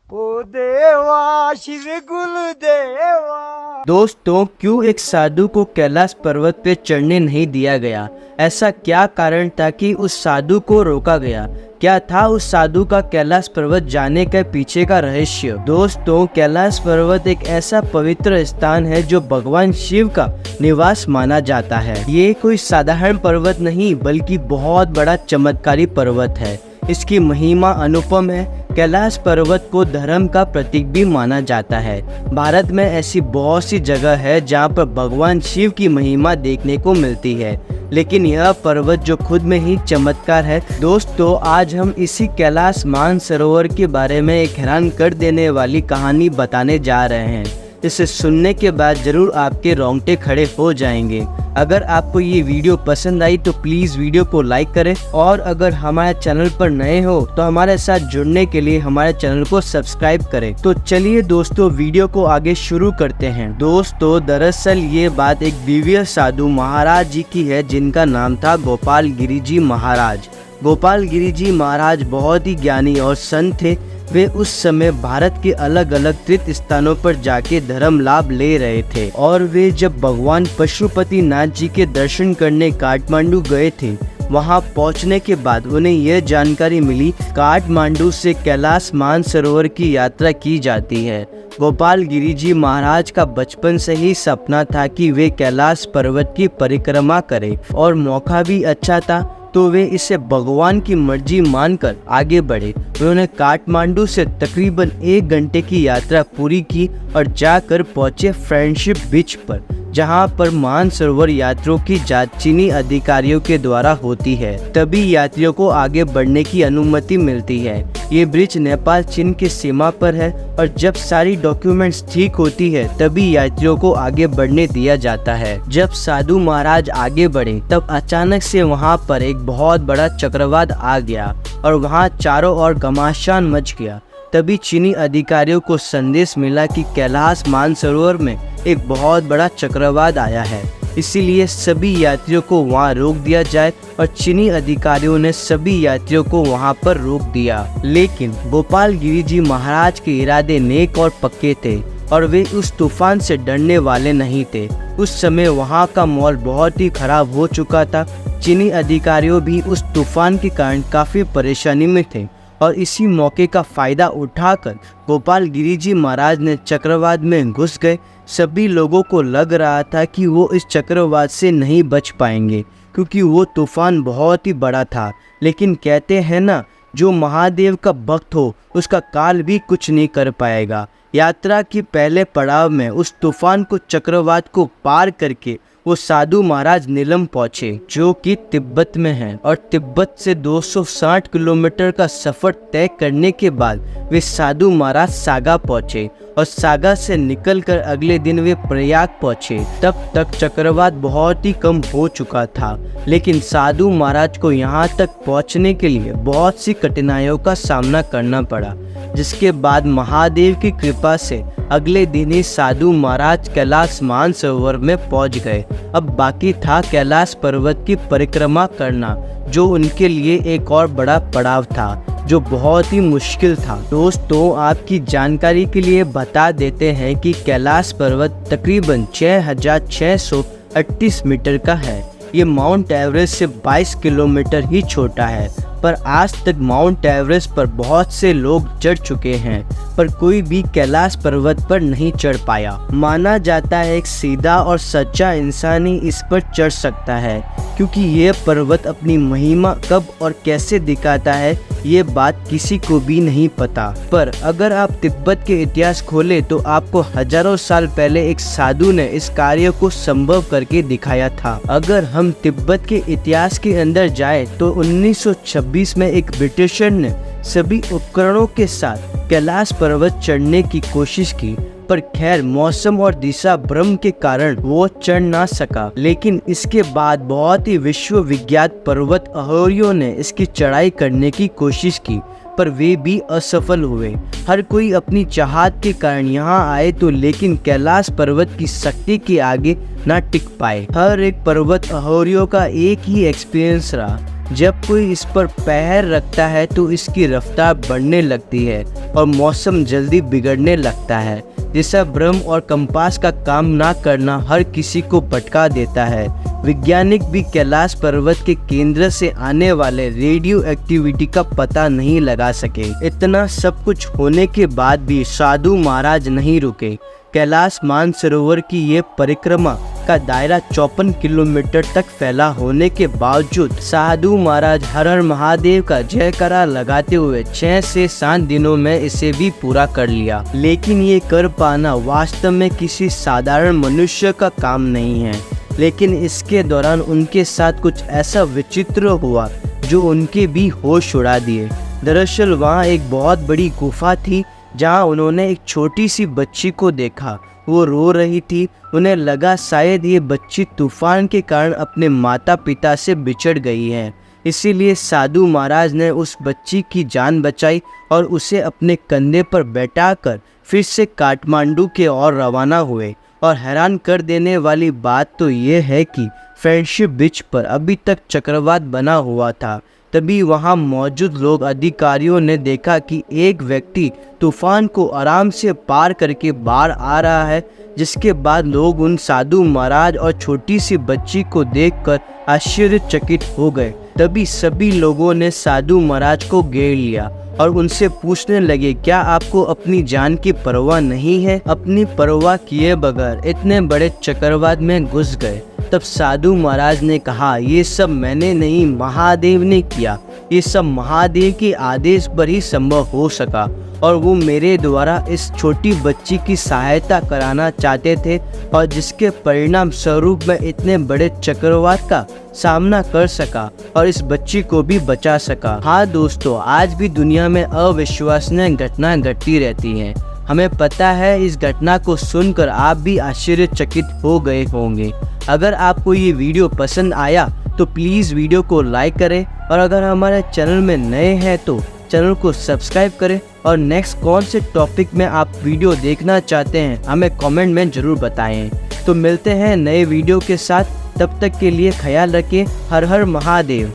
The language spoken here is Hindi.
ओ देवा शिव गुरुदेवा। दोस्तों, क्यों एक साधु को कैलाश पर्वत पे चढ़ने नहीं दिया गया? ऐसा क्या कारण था कि उस साधु को रोका गया? क्या था उस साधु का कैलाश पर्वत जाने के पीछे का रहस्य? दोस्तों, कैलाश पर्वत एक ऐसा पवित्र स्थान है जो भगवान शिव का निवास माना जाता है। ये कोई साधारण पर्वत नहीं बल्कि बहुत बड़ा चमत्कारी पर्वत है। इसकी महिमा अनुपम है। कैलाश पर्वत को धर्म का प्रतीक भी माना जाता है। भारत में ऐसी बहुत सी जगह है जहाँ पर भगवान शिव की महिमा देखने को मिलती है, लेकिन यह पर्वत जो खुद में ही चमत्कार है। दोस्तों, आज हम इसी कैलाश मानसरोवर के बारे में एक हैरान कर देने वाली कहानी बताने जा रहे हैं। इसे सुनने के बाद जरूर आपके रोंगटे खड़े हो जाएंगे। अगर आपको ये वीडियो पसंद आई तो प्लीज़ वीडियो को लाइक करें, और अगर हमारे चैनल पर नए हो तो हमारे साथ जुड़ने के लिए हमारे चैनल को सब्सक्राइब करें। तो चलिए दोस्तों, वीडियो को आगे शुरू करते हैं। दोस्तों, दरअसल ये बात एक दिव्य साधु महाराज जी की है जिनका नाम था गोपाल गिरी जी महाराज। गोपाल गिरी जी महाराज बहुत ही ज्ञानी और संत थे। वे उस समय भारत के अलग अलग तीर्थ स्थानों पर जाके धर्म लाभ ले रहे थे, और वे जब भगवान पशुपति नाथ जी के दर्शन करने काठमांडू गए थे, वहां पहुंचने के बाद उन्हें यह जानकारी मिली काठमांडू से कैलाश मानसरोवर की यात्रा की जाती है। गोपाल गिरी जी महाराज का बचपन से ही सपना था कि वे कैलाश पर्वत की परिक्रमा करें, और मौका भी अच्छा था तो वे इसे भगवान की मर्जी मानकर आगे बढ़े। उन्होंने काठमांडू से तकरीबन 1 घंटे की यात्रा पूरी की और जाकर पहुंचे फ्रेंडशिप बीच पर, जहां पर मानसरोवर यात्रियों की जांच चीनी अधिकारियों के द्वारा होती है। तभी यात्रियों को आगे बढ़ने की अनुमति मिलती है। ये ब्रिज नेपाल चीन की सीमा पर है, और जब सारी डॉक्यूमेंट्स ठीक होती है तभी यात्रियों को आगे बढ़ने दिया जाता है। जब साधु महाराज आगे बढ़े तब अचानक से वहां पर एक बहुत बड़ा चक्रवात आ गया और वहां चारों ओर घमासान मच गया। तभी चीनी अधिकारियों को संदेश मिला कि कैलाश मानसरोवर में एक बहुत बड़ा चक्रवात आया है, इसीलिए सभी यात्रियों को वहां रोक दिया जाए, और चीनी अधिकारियों ने सभी यात्रियों को वहां पर रोक दिया। लेकिन गोपाल गिरी जी महाराज के इरादे नेक और पक्के थे, और वे उस तूफान से डरने वाले नहीं थे। उस समय वहां का माहौल बहुत ही खराब हो चुका था। चीनी अधिकारियों भी उस तूफान के कारण काफी परेशानी में थे, और इसी मौके का फायदा उठाकर गोपाल गिरी जी महाराज ने चक्रवात में घुस गए। सभी लोगों को लग रहा था कि वो इस चक्रवात से नहीं बच पाएंगे, क्योंकि वो तूफान बहुत ही बड़ा था। लेकिन कहते हैं ना, जो महादेव का भक्त हो उसका काल भी कुछ नहीं कर पाएगा। यात्रा के पहले पड़ाव में उस तूफान को चक्रवात को पार करके वो साधु महाराज नीलम पहुंचे, जो कि तिब्बत में है, और तिब्बत से 260 किलोमीटर का सफर तय करने के बाद वे साधु महाराज सागा पहुंचे, और सागा से निकलकर अगले दिन वे प्रयाग पहुंचे। तब तक चक्रवात बहुत ही कम हो चुका था, लेकिन साधु महाराज को यहाँ तक पहुँचने के लिए बहुत सी कठिनाइयों का सामना करना पड़ा, जिसके बाद महादेव की कृपा से अगले दिन ही साधु महाराज कैलाश मानसरोवर में पहुंच गए। अब बाकी था कैलाश पर्वत की परिक्रमा करना, जो उनके लिए एक और बड़ा पड़ाव था, जो बहुत ही मुश्किल था। दोस्तों, आपकी जानकारी के लिए बता देते हैं कि कैलाश पर्वत तकरीबन 6638 मीटर का है। ये माउंट एवरेस्ट से 22 किलोमीटर ही छोटा है, पर आज तक माउंट एवरेस्ट पर बहुत से लोग चढ़ चुके हैं, पर कोई भी कैलाश पर्वत पर नहीं चढ़ पाया। माना जाता है एक सीधा और सच्चा इंसान ही इस पर चढ़ सकता है, क्योंकि ये पर्वत अपनी महिमा कब और कैसे दिखाता है ये बात किसी को भी नहीं पता। पर अगर आप तिब्बत के इतिहास खोलें तो आपको हजारों साल पहले एक साधु ने इस कार्य को संभव करके दिखाया था। अगर हम तिब्बत के इतिहास के अंदर जाए तो 1926 में एक ब्रिटिशर ने सभी उपकरणों के साथ कैलाश पर्वत चढ़ने की कोशिश की, पर खैर मौसम और दिशा भ्रम के कारण वो चढ़ ना सका। लेकिन इसके बाद बहुत ही विश्व विख्यात पर्वत आरोहियों ने इसकी चढ़ाई करने की कोशिश की, पर वे भी असफल हुए। हर कोई अपनी चाहत के कारण यहाँ आए तो, लेकिन कैलाश पर्वत की शक्ति के आगे ना टिक पाए। हर एक पर्वत आरोहियों का एक ही एक्सपीरियंस रहा, जब कोई इस पर पैर रखता है तो इसकी रफ्तार बढ़ने लगती है और मौसम जल्दी बिगड़ने लगता है। जिसका भ्रम और कंपास का काम ना करना हर किसी को भटका देता है। वैज्ञानिक भी कैलाश पर्वत के केंद्र से आने वाले रेडियो एक्टिविटी का पता नहीं लगा सके। इतना सब कुछ होने के बाद भी साधु महाराज नहीं रुके। कैलाश मानसरोवर की ये परिक्रमा का दायरा 54 किलोमीटर तक फैला होने के बावजूद साधु महाराज हर हर महादेव का जयकारा लगाते हुए 6 से 7 दिनों में इसे भी पूरा कर लिया। लेकिन ये कर पाना वास्तव में किसी साधारण मनुष्य का काम नहीं है। लेकिन इसके दौरान उनके साथ कुछ ऐसा विचित्र हुआ जो उनके भी होश उड़ा दिए। दरअसल वहाँ एक बहुत बड़ी गुफा थी जहाँ उन्होंने एक छोटी सी बच्ची को देखा। वो रो रही थी। उन्हें लगा शायद ये बच्ची तूफान के कारण अपने माता पिता से बिछड़ गई है। इसीलिए साधु महाराज ने उस बच्ची की जान बचाई और उसे अपने कंधे पर बैठाकर फिर से काठमांडू के ओर रवाना हुए। और हैरान कर देने वाली बात तो ये है कि फ्रेंडशिप बीच पर अभी तक चक्रवात बना हुआ था। तभी वहां मौजूद लोग अधिकारियों ने देखा कि एक व्यक्ति तूफान को आराम से पार करके बाहर आ रहा है। जिसके बाद लोग उन साधु महाराज और छोटी सी बच्ची को देखकर आश्चर्यचकित हो गए। तभी सभी लोगों ने साधु महाराज को घेर लिया और उनसे पूछने लगे, क्या आपको अपनी जान की परवाह नहीं है? अपनी परवाह किए बगैर इतने बड़े चक्रवात में घुस गए। तब साधु महाराज ने कहा, ये सब मैंने नहीं, महादेव ने किया। ये सब महादेव के आदेश पर ही संभव हो सका और वो मेरे द्वारा इस छोटी बच्ची की सहायता कराना चाहते थे और जिसके परिणाम स्वरूप मैं इतने बड़े चक्रवात का सामना कर सका और इस बच्ची को भी बचा सका। हाँ दोस्तों, आज भी दुनिया में अविश्वसनीय घटना घटती रहती हैं। हमें पता है इस घटना को सुनकर आप भी आश्चर्यचकित हो गए होंगे। अगर आपको ये वीडियो पसंद आया तो प्लीज़ वीडियो को लाइक करें और अगर हमारे चैनल में नए हैं तो चैनल को सब्सक्राइब करें और नेक्स्ट कौन से टॉपिक में आप वीडियो देखना चाहते हैं हमें कमेंट में ज़रूर बताएं। तो मिलते हैं नए वीडियो के साथ, तब तक के लिए ख्याल रखें। हर हर महादेव।